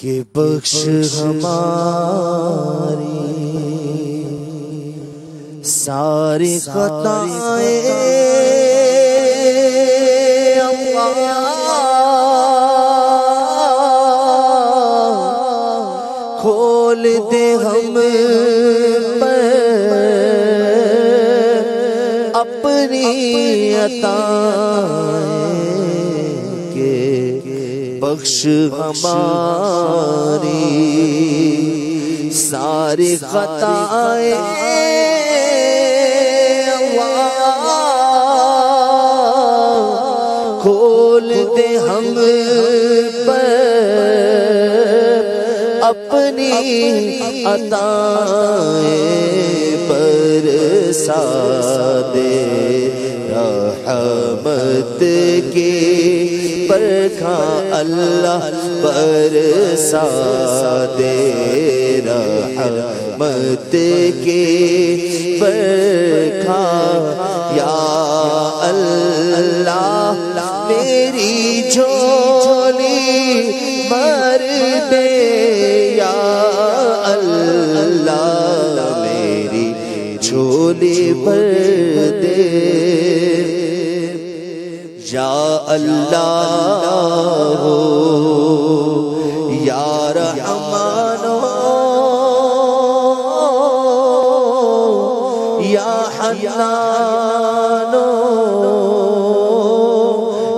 کہ بخش ہماری ساری خطائیں کھول دے ہم پر اپنی عطائیں کہ بخش ہماری ساری خطائیں کھول دے ہم پر اپنی عطائیں برسا دے رحمت کے برکھاں اللہ برسا دے رحمت کے برکھاں یا اللہ میری جھولی بھر دے یا اللہ میری جھولی بھر دے یا اللہ یا رحمان یا حنان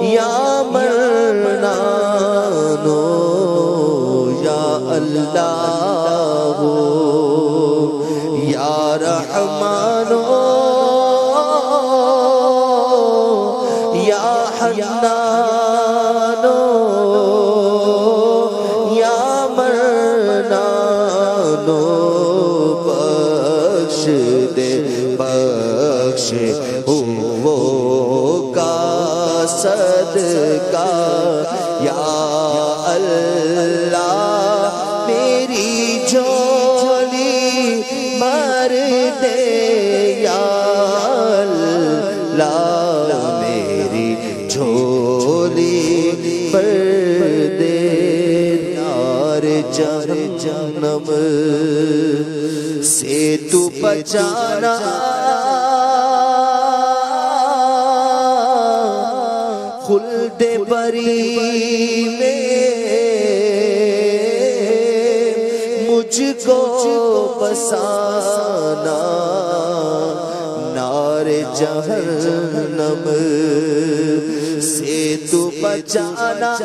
یا منان یا اللہ یا رحمان یا حنان یا منان بخش دے بخش وہ کا صدقہ یا اللہ میری جھولی بھر دے یا اللہ میری جھولی بھر دے نار جہنم سے تو بچانا خلد بری میں مجھ کو بسانا نار جہنم سے تو بچانا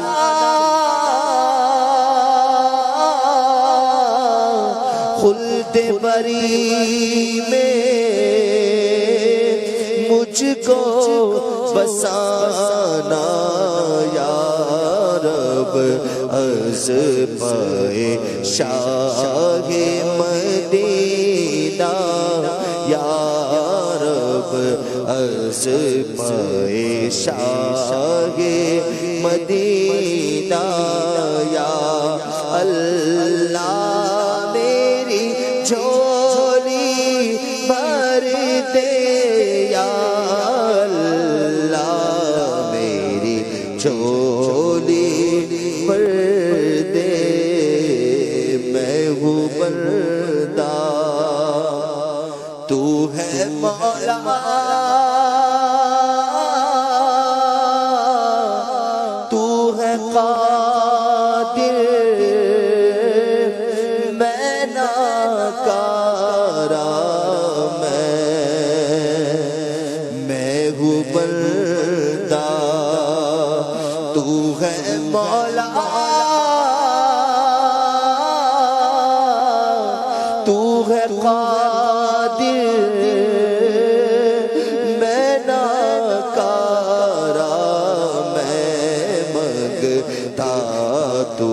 خلد بری میں مجھ کو بسانا یا رب از پائے شاہ مدینہ یا رب از پائے شاہ مدینہ یا اللہ میری جھولی بھر دے یا اللہ میری جھولی بھر دے میں ہوں بندہ تو ہے مولا تو ہے قادر میں ناکارہ میں ہوں بندہ تو ہے مولا تو ہے قادر میں ناکارہ میں مانگتا تو